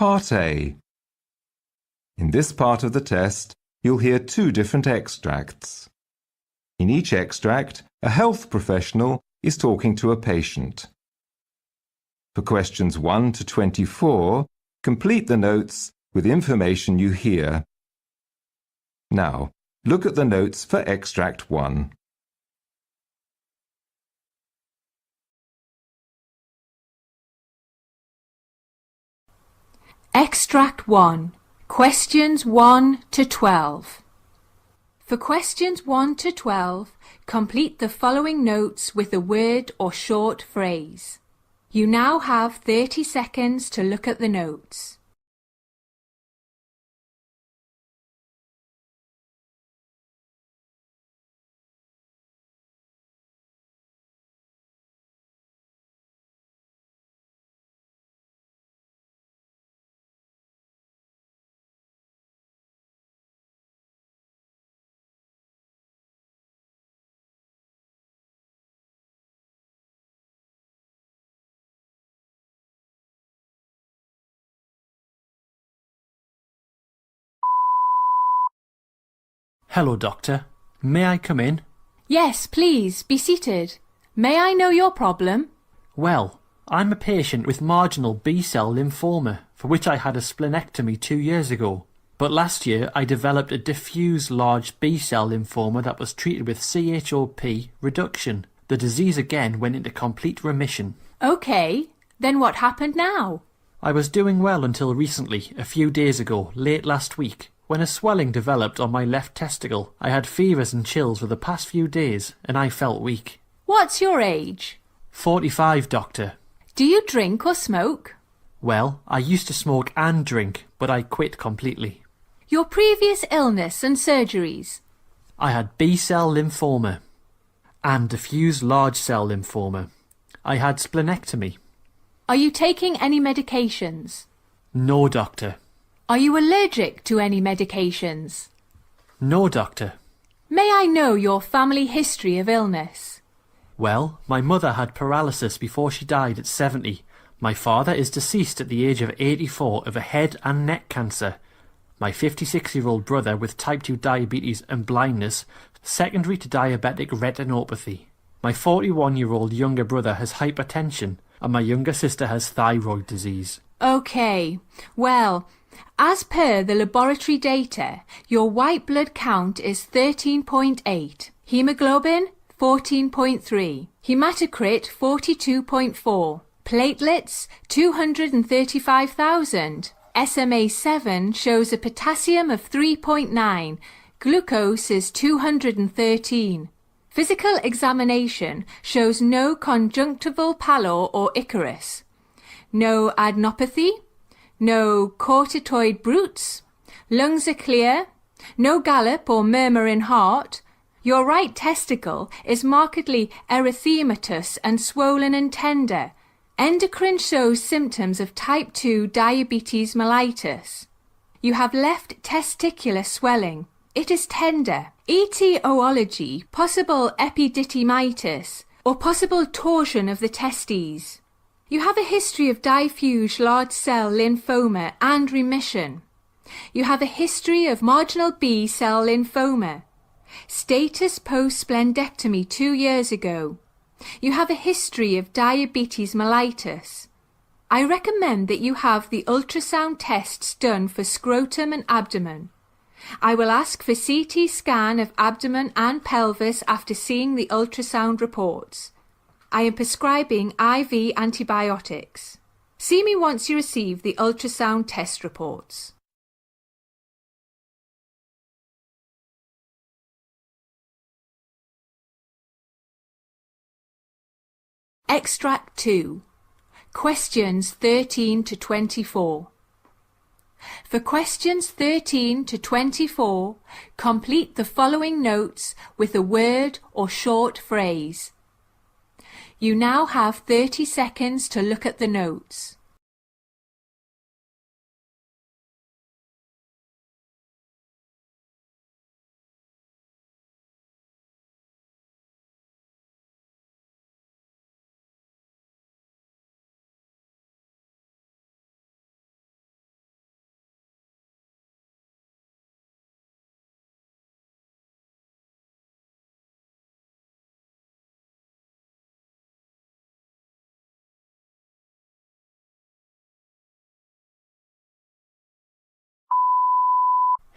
Part A. In this part of the test, you'll hear two different extracts. In each extract, a health professional is talking to a patient. For questions 1 to 24, complete the notes with information you hear. Now, look at the notes for extract 1. Extract 1. Questions 1 to 12. For questions 1 to 12, complete the following notes with a word or short phrase. You now have 30 seconds to look at the notes. Hello, doctor. May I come in? Yes, please, be seated. May I know your problem? Well, I'm a patient with marginal B-cell lymphoma, for which I had a splenectomy 2 years ago. But last year I developed a diffuse large B-cell lymphoma that was treated with CHOP reduction. The disease again went into complete remission. Okay, then what happened now? I was doing well until recently, a few days ago, late last week, when a swelling developed on my left testicle. I had fevers and chills for the past few days, and I felt weak. What's your age? 45, doctor. Do you drink or smoke? Well, I used to smoke and drink, but I quit completely. Your previous illness and surgeries? I had B-cell lymphoma and diffuse large cell lymphoma. I had splenectomy. Are you taking any medications? No, doctor. Are you allergic to any medications? No, doctor. May I know your family history of illness? Well, my mother had paralysis before she died at 70. My father is deceased at the age of 84 of a head and neck cancer. My 56-year-old brother with type 2 diabetes and blindness, secondary to diabetic retinopathy. My 41-year-old younger brother has hypertension, and my younger sister has thyroid disease. Okay, well, as per the laboratory data, your white blood count is 13.8, hemoglobin 14.3, hematocrit 42.4, platelets 235,000, SMA7 shows a potassium of 3.9, glucose is 213. Physical examination shows no conjunctival pallor or Icarus, no adenopathy, no corticoid bruits, lungs are clear, no gallop or murmur in heart. Your right testicle is markedly erythematous and swollen and tender. Endocrine shows symptoms of type 2 diabetes mellitus. You have left testicular swelling. It is tender. Etiology, possible epididymitis, or possible torsion of the testes. You have a history of diffuse large cell lymphoma and remission. You have a history of marginal B-cell lymphoma. Status post-splendectomy 2 years ago. You have a history of diabetes mellitus. I recommend that you have the ultrasound tests done for scrotum and abdomen. I will ask for CT scan of abdomen and pelvis after seeing the ultrasound reports. I am prescribing IV antibiotics. See me once you receive the ultrasound test reports. Extract 2. Questions 13 to 24. For questions 13 to 24, complete the following notes with a word or short phrase. You now have 30 seconds to look at the notes.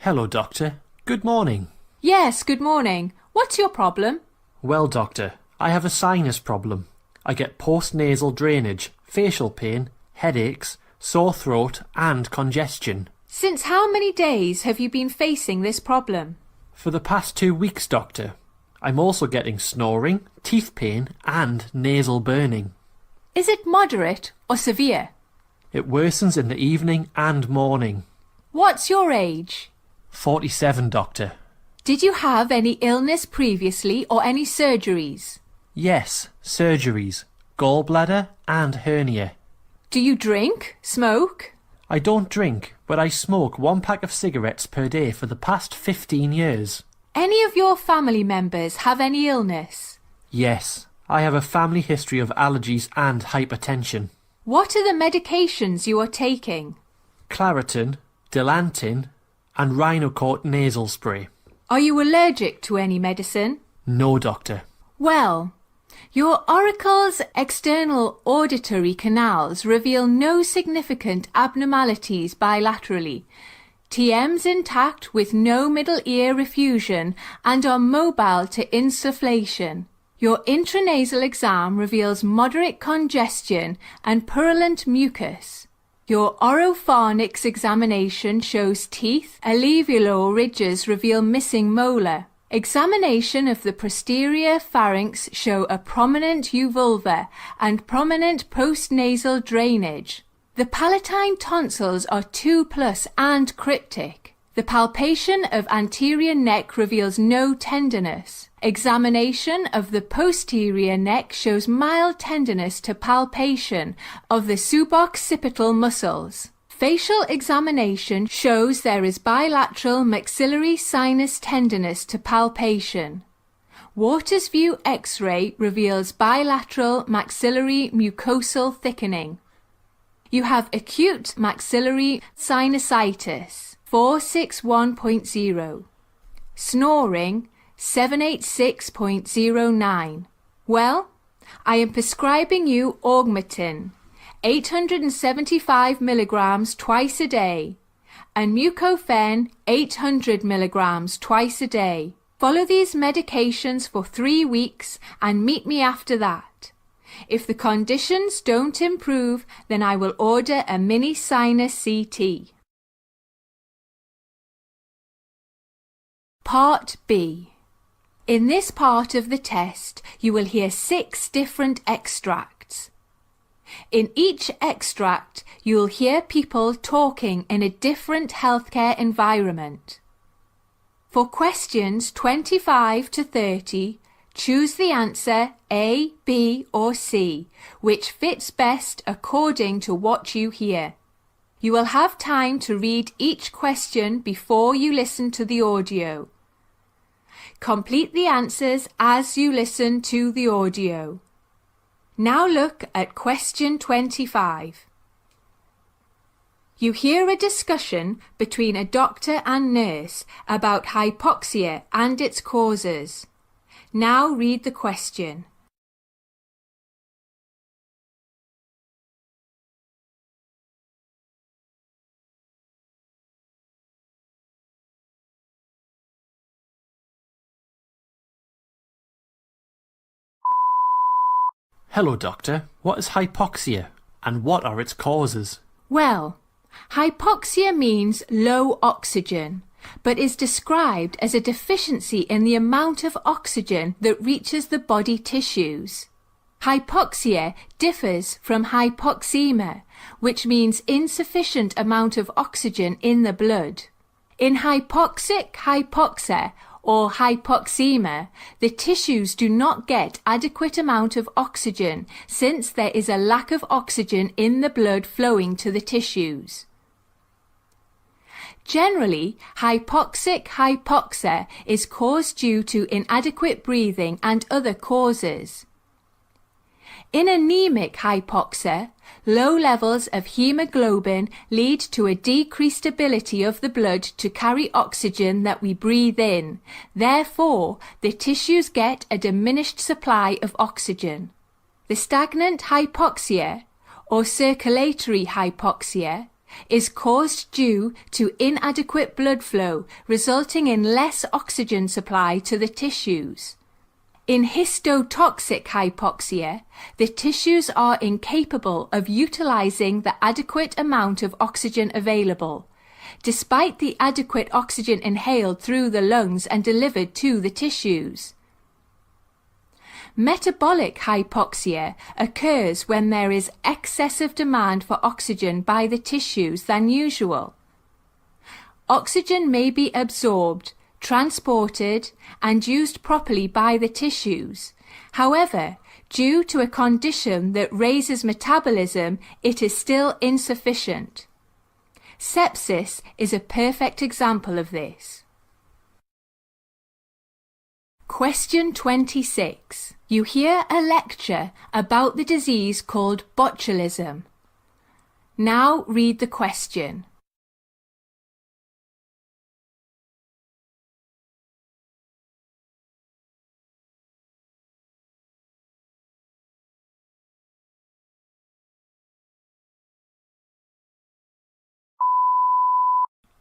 Hello, doctor. Good morning. Yes, good morning. What's your problem? Well, doctor, I have a sinus problem. I get post-nasal drainage, facial pain, headaches, sore throat and congestion. Since how many days have you been facing this problem? For the past 2 weeks, doctor. I'm also getting snoring, teeth pain and nasal burning. Is it moderate or severe? It worsens in the evening and morning. What's your age? 47, doctor. Did you have any illness previously or any surgeries? Yes, surgeries, gallbladder and hernia. Do you drink, smoke? I don't drink, but I smoke 1 pack of cigarettes per day for the past 15 years. Any of your family members have any illness? Yes, I have a family history of allergies and hypertension. What are the medications you are taking? Claritin, Dilantin and Rhinocort nasal spray. Are you allergic to any medicine? No, doctor. Well, your auricle's external auditory canals reveal no significant abnormalities bilaterally. TM's intact with no middle ear effusion and are mobile to insufflation. Your intranasal exam reveals moderate congestion and purulent mucus. Your oropharynx examination shows teeth, alveolar ridges reveal missing molar. Examination of the posterior pharynx show a prominent uvulva and prominent postnasal drainage. The palatine tonsils are 2+ and cryptic. The palpation of anterior neck reveals no tenderness. Examination of the posterior neck shows mild tenderness to palpation of the suboccipital muscles. Facial examination shows there is bilateral maxillary sinus tenderness to palpation. Waters View X-ray reveals bilateral maxillary mucosal thickening. You have acute maxillary sinusitis, 461.0. Snoring, 786.09. Well, I am prescribing you augmentin, 875 milligrams twice a day, and mucofen, 800 milligrams twice a day. Follow these medications for 3 weeks and meet me after that. If the conditions don't improve, then I will order a mini sinus CT. Part B. In this part of the test, you will hear 6 different extracts. In each extract, you'll hear people talking in a different healthcare environment. For questions 25 to 30, choose the answer A, B or C, which fits best according to what you hear. You will have time to read each question before you listen to the audio. Complete the answers as you listen to the audio. Now look at question 25. You hear a discussion between a doctor and nurse about hypoxia and its causes. Now read the question. Hello, doctor. What is hypoxia and what are its causes? Well, hypoxia means low oxygen, but is described as a deficiency in the amount of oxygen that reaches the body tissues. Hypoxia differs from hypoxemia, which means insufficient amount of oxygen in the blood. In hypoxic hypoxia or hypoxemia, the tissues do not get adequate amount of oxygen since there is a lack of oxygen in the blood flowing to the tissues. Generally, hypoxic hypoxia is caused due to inadequate breathing and other causes. In anemic hypoxia, low levels of hemoglobin lead to a decreased ability of the blood to carry oxygen that we breathe in. Therefore, the tissues get a diminished supply of oxygen. The stagnant hypoxia, or circulatory hypoxia, is caused due to inadequate blood flow, resulting in less oxygen supply to the tissues. In histotoxic hypoxia, the tissues are incapable of utilizing the adequate amount of oxygen available, despite the adequate oxygen inhaled through the lungs and delivered to the tissues. Metabolic hypoxia occurs when there is excessive demand for oxygen by the tissues than usual. Oxygen may be absorbed, transported, and used properly by the tissues. However, due to a condition that raises metabolism, it is still insufficient. Sepsis is a perfect example of this. Question 26. You hear a lecture about the disease called botulism. Now read the question.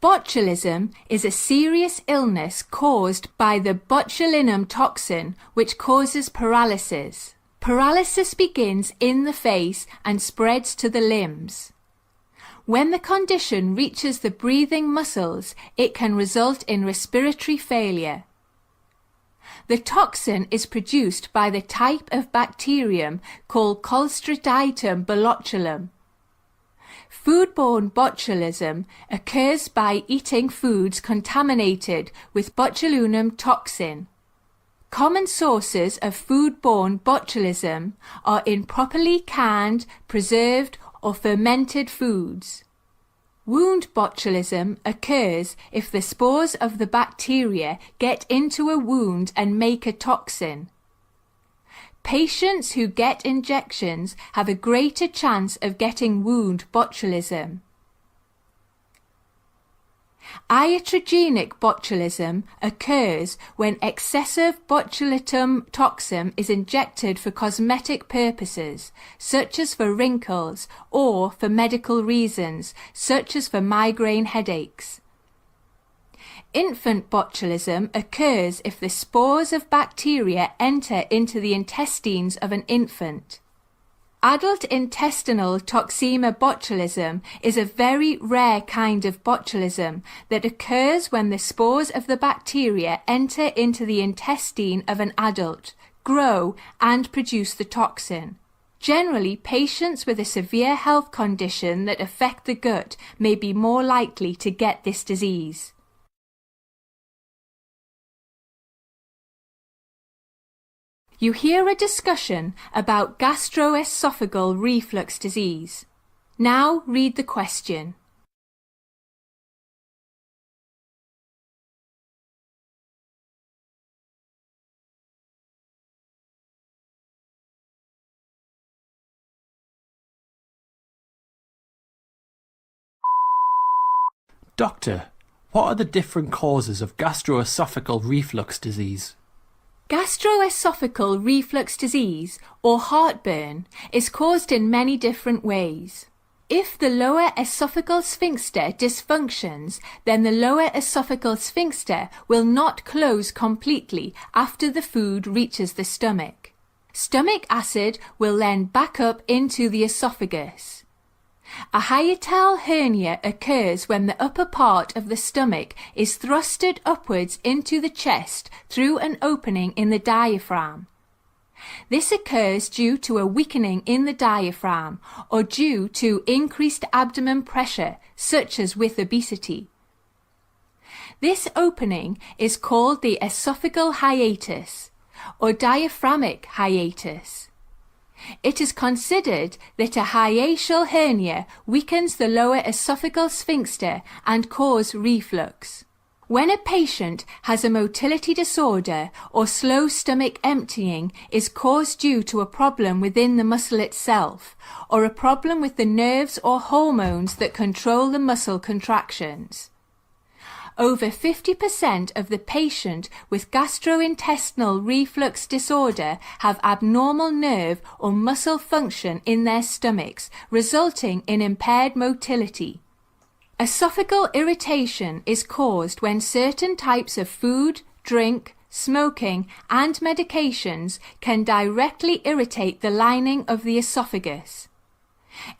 Botulism is a serious illness caused by the botulinum toxin, which causes paralysis. Paralysis begins in the face and spreads to the limbs. When the condition reaches the breathing muscles, it can result in respiratory failure. The toxin is produced by the type of bacterium called Clostridium botulinum. Foodborne botulism occurs by eating foods contaminated with botulinum toxin. Common sources of foodborne botulism are improperly canned, preserved, or fermented foods. Wound botulism occurs if the spores of the bacteria get into a wound and make a toxin. Patients who get injections have a greater chance of getting wound botulism. Iatrogenic botulism occurs when excessive botulinum toxin is injected for cosmetic purposes, such as for wrinkles, or for medical reasons, such as for migraine headaches. Infant botulism occurs if the spores of bacteria enter into the intestines of an infant. Adult intestinal toxemia botulism is a very rare kind of botulism that occurs when the spores of the bacteria enter into the intestine of an adult, grow, and produce the toxin. Generally, patients with a severe health condition that affect the gut may be more likely to get this disease. You hear a discussion about gastroesophageal reflux disease. Now read the question. Doctor, what are the different causes of gastroesophageal reflux disease? Gastroesophageal reflux disease, or heartburn, is caused in many different ways. If the lower esophageal sphincter dysfunctions, then the lower esophageal sphincter will not close completely after the food reaches the stomach. Stomach acid will then back up into the esophagus. A hiatal hernia occurs when the upper part of the stomach is thrusted upwards into the chest through an opening in the diaphragm. This occurs due to a weakening in the diaphragm or due to increased abdomen pressure, such as with obesity. This opening is called the esophageal hiatus or diaphragmic hiatus. It is considered that a hiatal hernia weakens the lower esophageal sphincter and causes reflux. When a patient has a motility disorder or slow stomach emptying is caused due to a problem within the muscle itself, or a problem with the nerves or hormones that control the muscle contractions. Over 50% of the patient with gastrointestinal reflux disorder have abnormal nerve or muscle function in their stomachs, resulting in impaired motility. Esophageal irritation is caused when certain types of food, drink, smoking and medications can directly irritate the lining of the esophagus.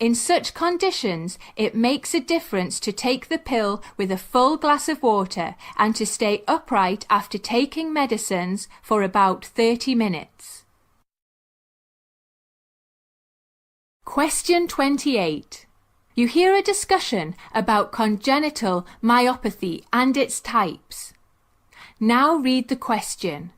In such conditions, it makes a difference to take the pill with a full glass of water and to stay upright after taking medicines for about 30 minutes. Question 28. You hear a discussion about congenital myopathy and its types. Now read the question.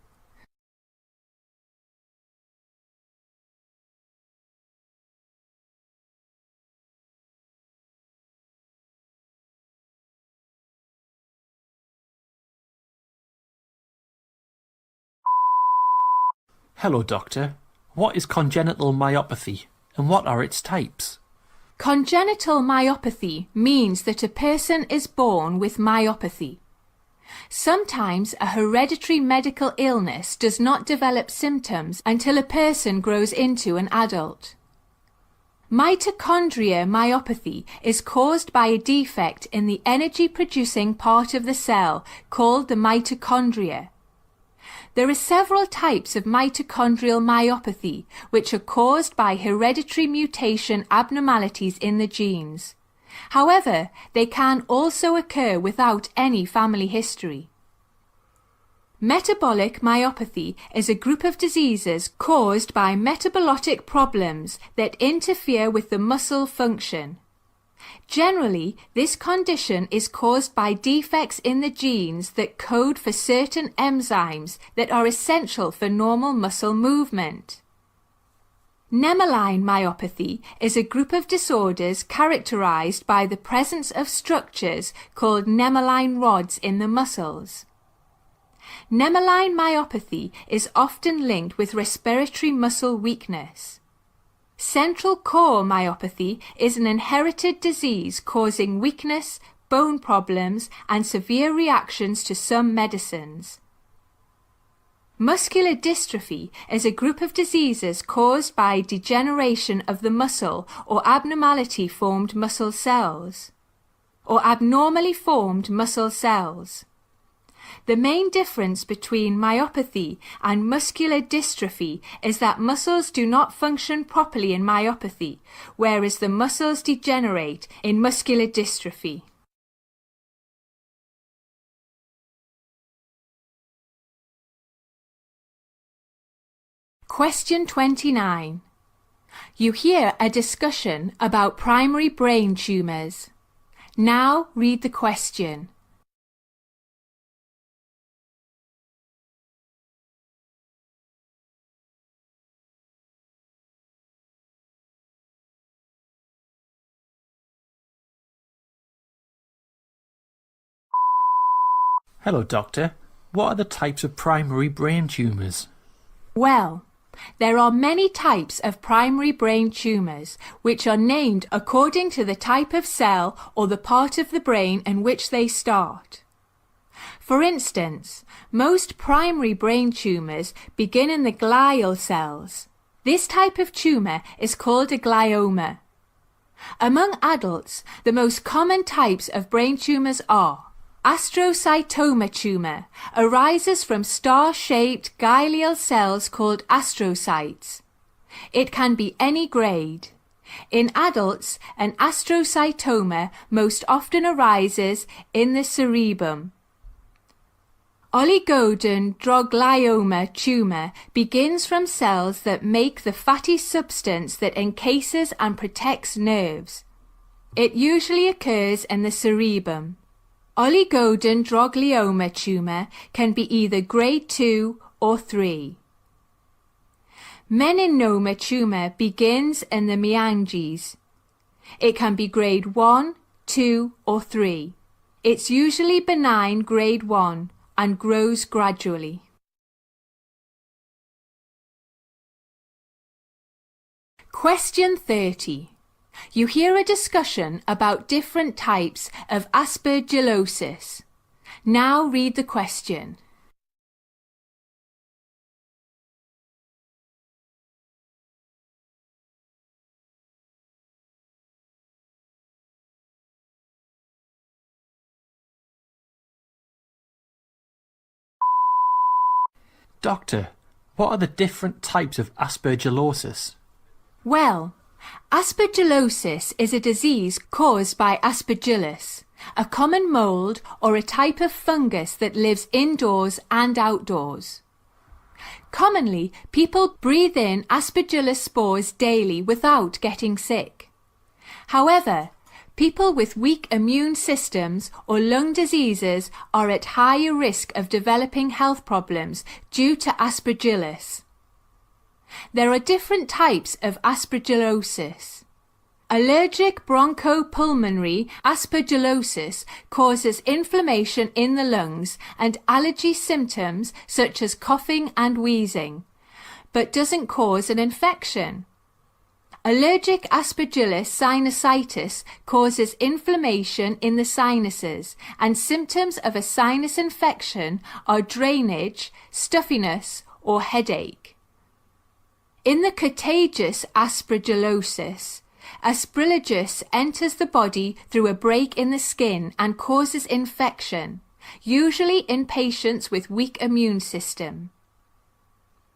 Hello, Doctor. What is congenital myopathy, and what are its types? Congenital myopathy means that a person is born with myopathy. Sometimes a hereditary medical illness does not develop symptoms until a person grows into an adult. Mitochondria myopathy is caused by a defect in the energy-producing part of the cell called the mitochondria. There are several types of mitochondrial myopathy which are caused by hereditary mutation abnormalities in the genes. However, they can also occur without any family history. Metabolic myopathy is a group of diseases caused by metabolic problems that interfere with the muscle function. Generally, this condition is caused by defects in the genes that code for certain enzymes that are essential for normal muscle movement. Nemaline myopathy is a group of disorders characterized by the presence of structures called nemaline rods in the muscles. Nemaline myopathy is often linked with respiratory muscle weakness. Central core myopathy is an inherited disease causing weakness, bone problems, and severe reactions to some medicines. Muscular dystrophy is a group of diseases caused by degeneration of the muscle or abnormally formed muscle cells. The main difference between myopathy and muscular dystrophy is that muscles do not function properly in myopathy, whereas the muscles degenerate in muscular dystrophy. Question 29. You hear a discussion about primary brain tumours. Now read the question. Hello, Doctor. What are the types of primary brain tumours? Well, there are many types of primary brain tumours which are named according to the type of cell or the part of the brain in which they start. For instance, most primary brain tumours begin in the glial cells. This type of tumour is called a glioma. Among adults, the most common types of brain tumours are astrocytoma tumour, arises from star-shaped glial cells called astrocytes. It can be any grade. In adults, an astrocytoma most often arises in the cerebrum. Oligodendroglioma tumour begins from cells that make the fatty substance that encases and protects nerves. It usually occurs in the cerebrum. Oligodendroglioma tumour can be either grade 2 or 3. Meninoma tumour begins in the meninges. It can be grade 1, 2 or 3. It's usually benign grade 1 and grows gradually. Question 30. You hear a discussion about different types of Aspergillosis. Now read the question. Doctor, what are the different types of aspergillosis? Well, aspergillosis is a disease caused by Aspergillus, a common mold or a type of fungus that lives indoors and outdoors. Commonly, people breathe in Aspergillus spores daily without getting sick. However, people with weak immune systems or lung diseases are at higher risk of developing health problems due to Aspergillus. There are different types of aspergillosis. Allergic bronchopulmonary aspergillosis causes inflammation in the lungs and allergy symptoms such as coughing and wheezing, but doesn't cause an infection. Allergic Aspergillus sinusitis causes inflammation in the sinuses, and symptoms of a sinus infection are drainage, stuffiness, or headache. In the contagious aspergillosis, Aspergillus enters the body through a break in the skin and causes infection, usually in patients with weak immune system.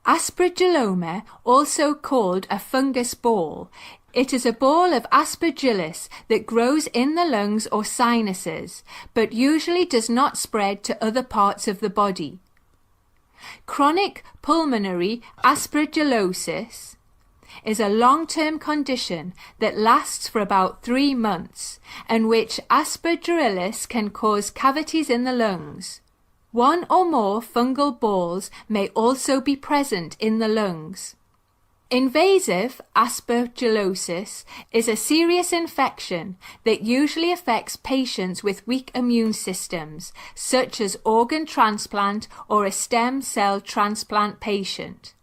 Aspergilloma, also called a fungus ball, it is a ball of Aspergillus that grows in the lungs or sinuses, but usually does not spread to other parts of the body. Chronic pulmonary aspergillosis is a long-term condition that lasts for about 3 months, and which Aspergillus can cause cavities in the lungs. One or more fungal balls may also be present in the lungs. Invasive aspergillosis is a serious infection that usually affects patients with weak immune systems, such as organ transplant or a stem cell transplant patient.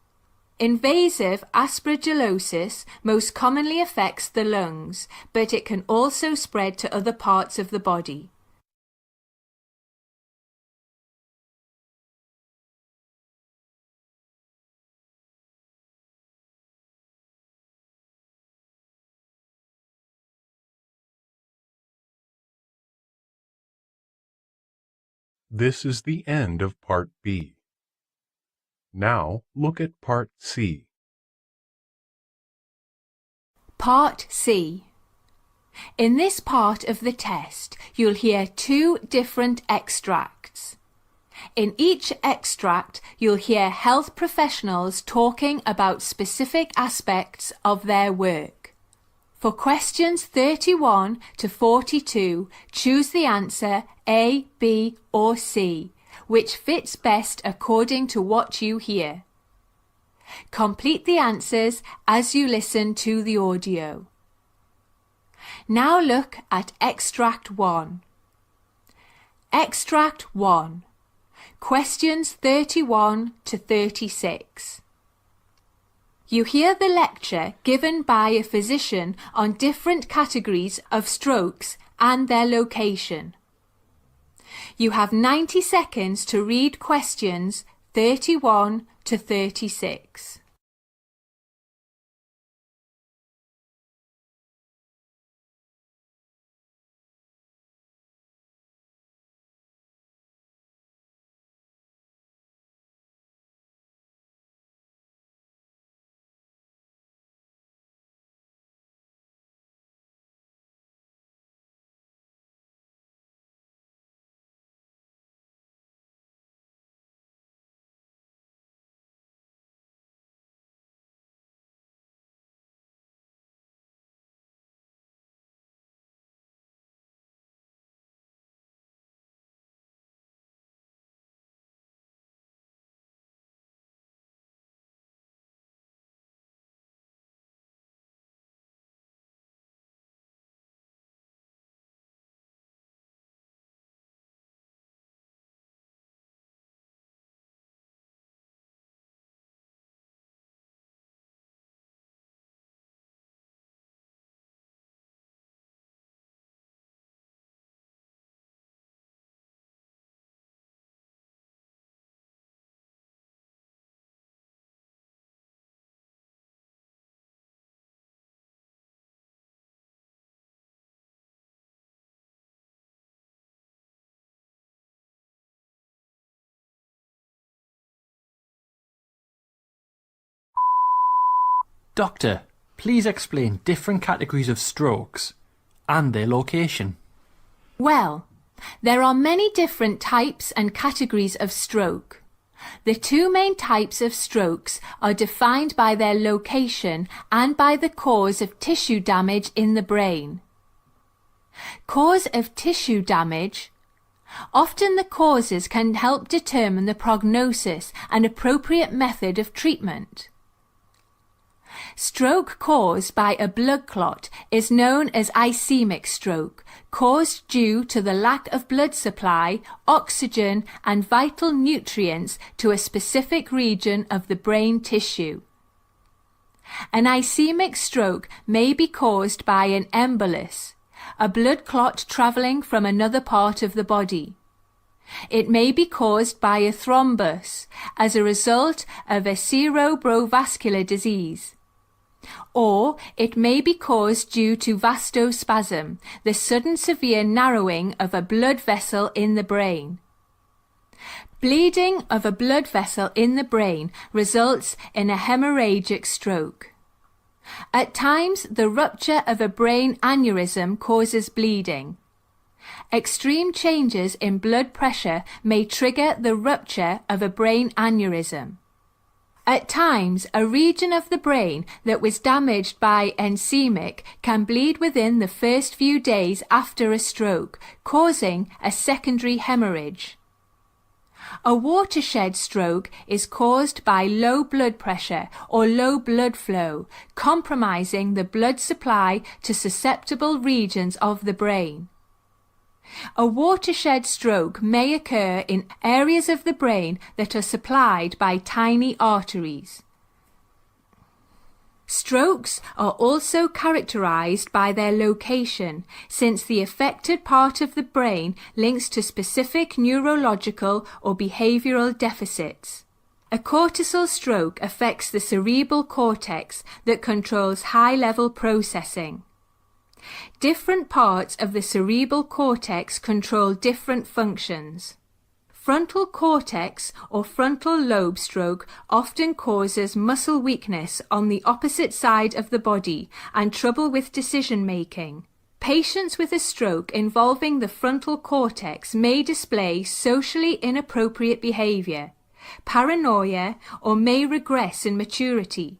Invasive aspergillosis most commonly affects the lungs, but it can also spread to other parts of the body. This is the end of Part B. Now look at Part C. Part C. In this part of the test, you'll hear 2 different extracts. In each extract, you'll hear health professionals talking about specific aspects of their work. For questions 31 to 42, choose the answer A, B, or C, which fits best according to what you hear. Complete the answers as you listen to the audio. Now look at Extract 1. Extract 1. Questions 31 to 36. You hear the lecture given by a physician on different categories of strokes and their location. You have 90 seconds to read questions 31 to 36. Doctor, please explain different categories of strokes and their location. Well, there are many different types and categories of stroke. The two main types of strokes are defined by their location and by the cause of tissue damage in the brain. Cause of tissue damage. Often the causes can help determine the prognosis and appropriate method of treatment. Stroke caused by a blood clot is known as ischemic stroke, caused due to the lack of blood supply, oxygen and vital nutrients to a specific region of the brain tissue. An ischemic stroke may be caused by an embolus, a blood clot travelling from another part of the body. It may be caused by a thrombus as a result of a cerebrovascular disease. Or it may be caused due to vasospasm, the sudden severe narrowing of a blood vessel in the brain. Bleeding of a blood vessel in the brain results in a hemorrhagic stroke. At times, the rupture of a brain aneurysm causes bleeding. Extreme changes in blood pressure may trigger the rupture of a brain aneurysm. At times, a region of the brain that was damaged by ischemic can bleed within the first few days after a stroke, causing a secondary hemorrhage. A watershed stroke is caused by low blood pressure or low blood flow, compromising the blood supply to susceptible regions of the brain. A watershed stroke may occur in areas of the brain that are supplied by tiny arteries. Strokes are also characterized by their location, since the affected part of the brain links to specific neurological or behavioral deficits. A cortical stroke affects the cerebral cortex that controls high-level processing. Different parts of the cerebral cortex control different functions. Frontal cortex or frontal lobe stroke often causes muscle weakness on the opposite side of the body and trouble with decision-making. Patients with a stroke involving the frontal cortex may display socially inappropriate behavior, paranoia, or may regress in maturity.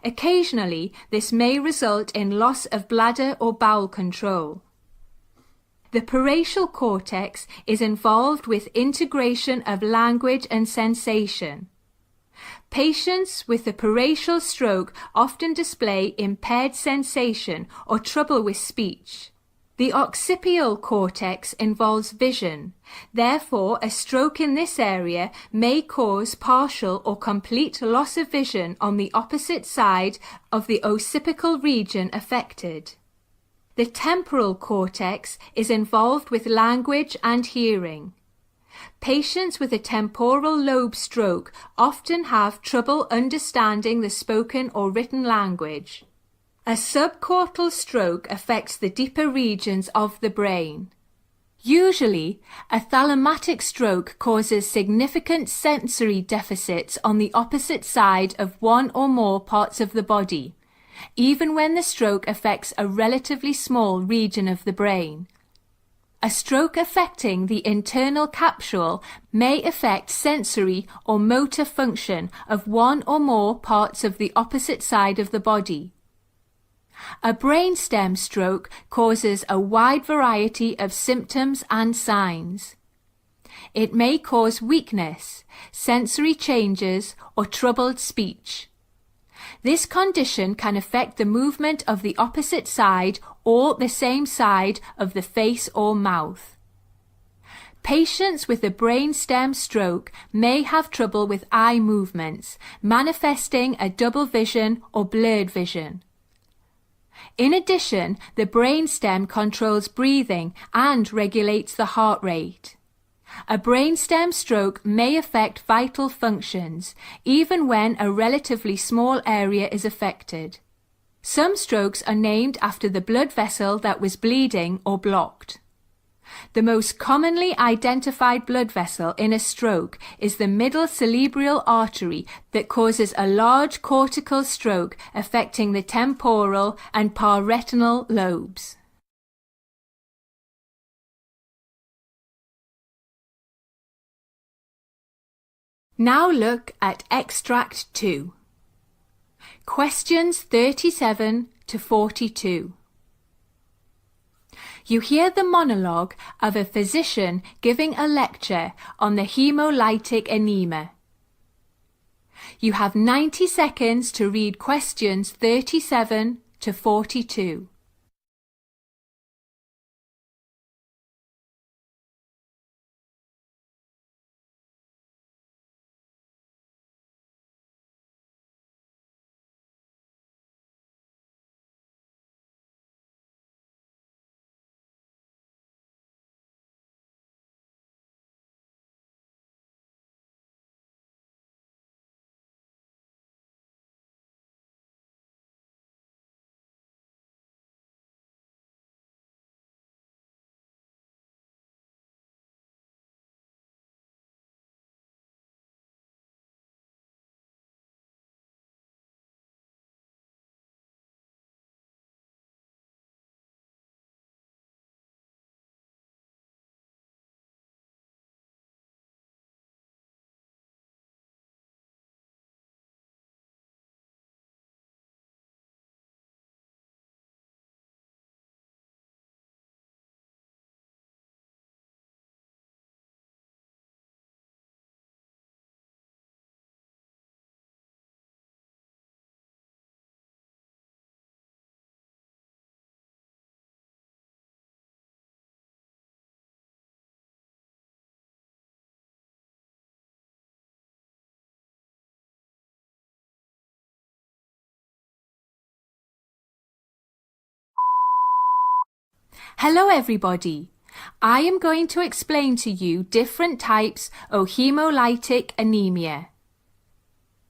Occasionally, this may result in loss of bladder or bowel control. The parietal cortex is involved with integration of language and sensation. Patients with a parietal stroke often display impaired sensation or trouble with speech. The occipital cortex involves vision. Therefore, a stroke in this area may cause partial or complete loss of vision on the opposite side of the occipital region affected. The temporal cortex is involved with language and hearing. Patients with a temporal lobe stroke often have trouble understanding the spoken or written language. A subcortical stroke affects the deeper regions of the brain. Usually, a thalamatic stroke causes significant sensory deficits on the opposite side of one or more parts of the body, even when the stroke affects a relatively small region of the brain. A stroke affecting the internal capsule may affect sensory or motor function of one or more parts of the opposite side of the body. A brainstem stroke causes a wide variety of symptoms and signs. It may cause weakness, sensory changes, or troubled speech. This condition can affect the movement of the opposite side or the same side of the face or mouth. Patients with a brainstem stroke may have trouble with eye movements, manifesting a double vision or blurred vision. In addition, the brainstem controls breathing and regulates the heart rate. A brainstem stroke may affect vital functions, even when a relatively small area is affected. Some strokes are named after the blood vessel that was bleeding or blocked. The most commonly identified blood vessel in a stroke is the middle cerebral artery that causes a large cortical stroke affecting the temporal and parietal lobes. Now look at Extract 2. Questions 37 to 42. You hear the monologue of a physician giving a lecture on the hemolytic anemia. You have 90 seconds to read questions 37 to 42. Hello everybody. I am going to explain to you different types of hemolytic anemia.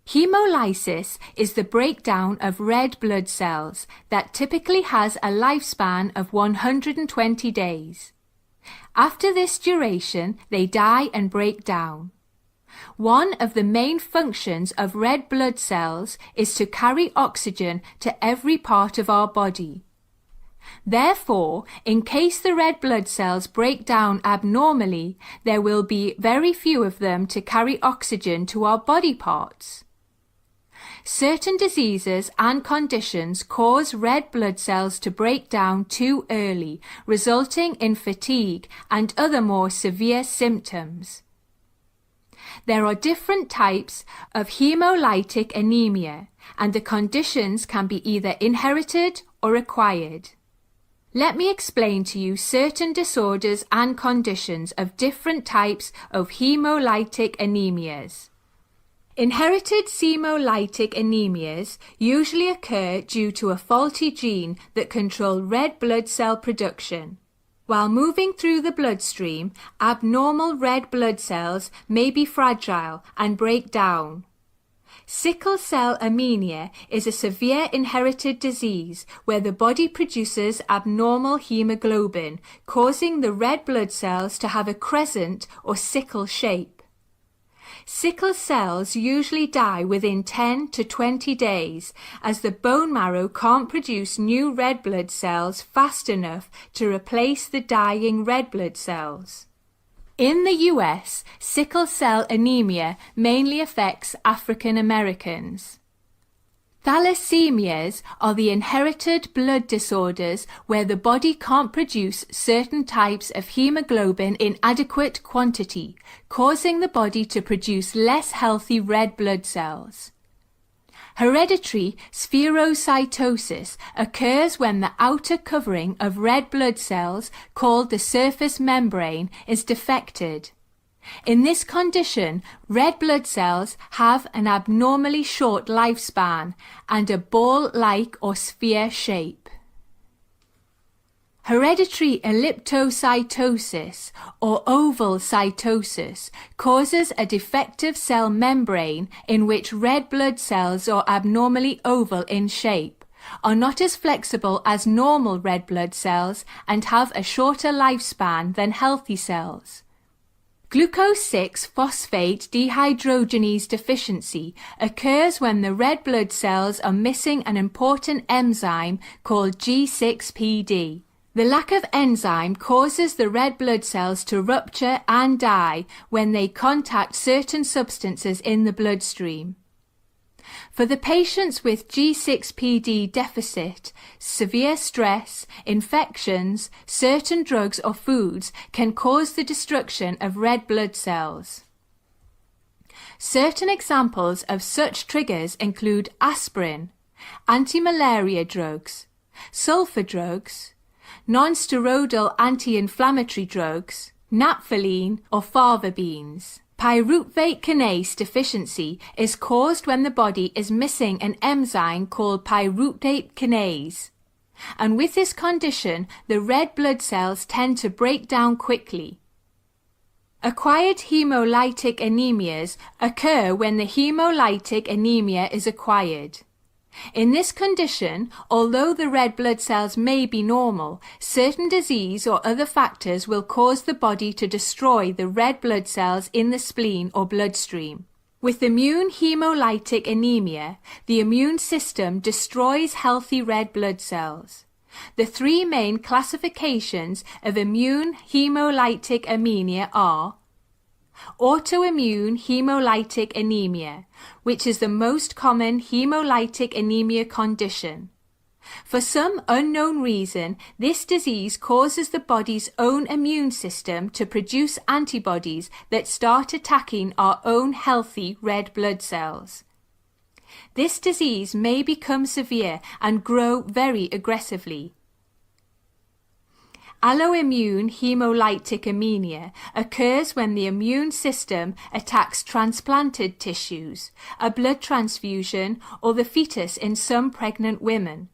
Hemolysis is the breakdown of red blood cells that typically has a lifespan of 120 days. After this duration, they die and break down. One of the main functions of red blood cells is to carry oxygen to every part of our body. Therefore, in case the red blood cells break down abnormally, there will be very few of them to carry oxygen to our body parts. Certain diseases and conditions cause red blood cells to break down too early, resulting in fatigue and other more severe symptoms. There are different types of hemolytic anemia, and the conditions can be either inherited or acquired. Let me explain to you certain disorders and conditions of different types of hemolytic anemias. Inherited hemolytic anemias usually occur due to a faulty gene that controls red blood cell production. While moving through the bloodstream, abnormal red blood cells may be fragile and break down. Sickle cell anemia is a severe inherited disease where the body produces abnormal hemoglobin, causing the red blood cells to have a crescent or sickle shape. Sickle cells usually die within 10 to 20 days, as the bone marrow can't produce new red blood cells fast enough to replace the dying red blood cells. In the US, sickle cell anemia mainly affects African Americans. Thalassemias are the inherited blood disorders where the body can't produce certain types of hemoglobin in adequate quantity, causing the body to produce less healthy red blood cells. Hereditary spherocytosis occurs when the outer covering of red blood cells, called the surface membrane, is defected. In this condition, red blood cells have an abnormally short lifespan and a ball-like or sphere shape. Hereditary elliptocytosis or oval cytosis causes a defective cell membrane in which red blood cells are abnormally oval in shape, are not as flexible as normal red blood cells and have a shorter lifespan than healthy cells. Glucose 6-phosphate dehydrogenase deficiency occurs when the red blood cells are missing an important enzyme called G6PD. The lack of enzyme causes the red blood cells to rupture and die when they contact certain substances in the bloodstream. For the patients with G6PD deficit, severe stress, infections, certain drugs or foods can cause the destruction of red blood cells. Certain examples of such triggers include aspirin, anti-malaria drugs, sulfur drugs, non-steroidal anti-inflammatory drugs, naphthalene or fava beans. Pyruvate kinase deficiency is caused when the body is missing an enzyme called pyruvate kinase. And with this condition, the red blood cells tend to break down quickly. Acquired hemolytic anemias occur when the hemolytic anemia is acquired. In this condition, although the red blood cells may be normal, certain disease or other factors will cause the body to destroy the red blood cells in the spleen or bloodstream. With immune hemolytic anemia, the immune system destroys healthy red blood cells. The three main classifications of immune hemolytic anemia are autoimmune hemolytic anemia, which is the most common hemolytic anemia condition. For some unknown reason, this disease causes the body's own immune system to produce antibodies that start attacking our own healthy red blood cells. This disease may become severe and grow very aggressively. Alloimmune hemolytic anemia occurs when the immune system attacks transplanted tissues, a blood transfusion, or the fetus in some pregnant women.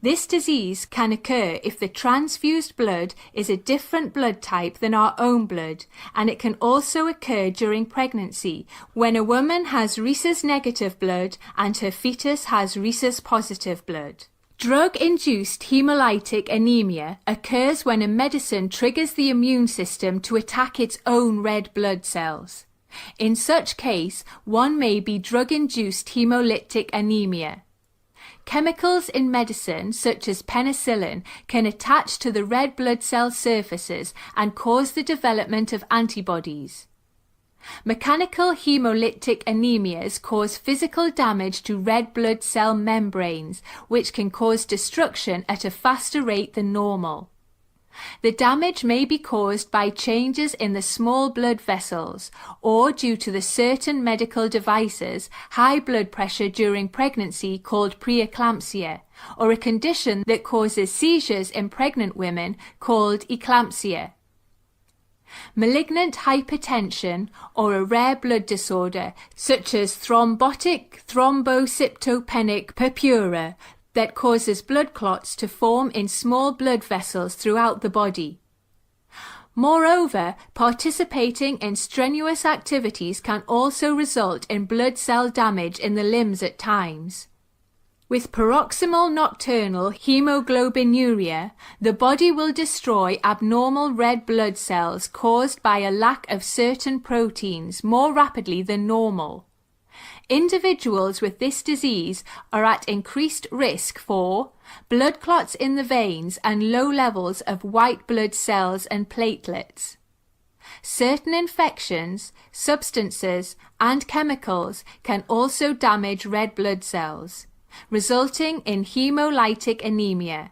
This disease can occur if the transfused blood is a different blood type than our own blood, and it can also occur during pregnancy when a woman has rhesus-negative blood and her fetus has rhesus-positive blood. Drug-induced hemolytic anemia occurs when a medicine triggers the immune system to attack its own red blood cells. In such case, one may be drug-induced hemolytic anemia. Chemicals in medicine, such as penicillin, can attach to the red blood cell surfaces and cause the development of antibodies. Mechanical hemolytic anemias cause physical damage to red blood cell membranes, which can cause destruction at a faster rate than normal. The damage may be caused by changes in the small blood vessels, or due to the certain medical devices, high blood pressure during pregnancy called preeclampsia, or a condition that causes seizures in pregnant women called eclampsia. Malignant hypertension or a rare blood disorder such as thrombotic thrombocytopenic purpura that causes blood clots to form in small blood vessels throughout the body. Moreover, participating in strenuous activities can also result in blood cell damage in the limbs at times. With paroxysmal nocturnal hemoglobinuria, the body will destroy abnormal red blood cells caused by a lack of certain proteins more rapidly than normal. Individuals with this disease are at increased risk for blood clots in the veins and low levels of white blood cells and platelets. Certain infections, substances, and chemicals can also damage red blood cells, resulting in hemolytic anemia.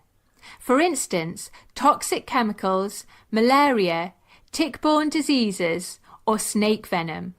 For instance, toxic chemicals, malaria, tick-borne diseases, or snake venom.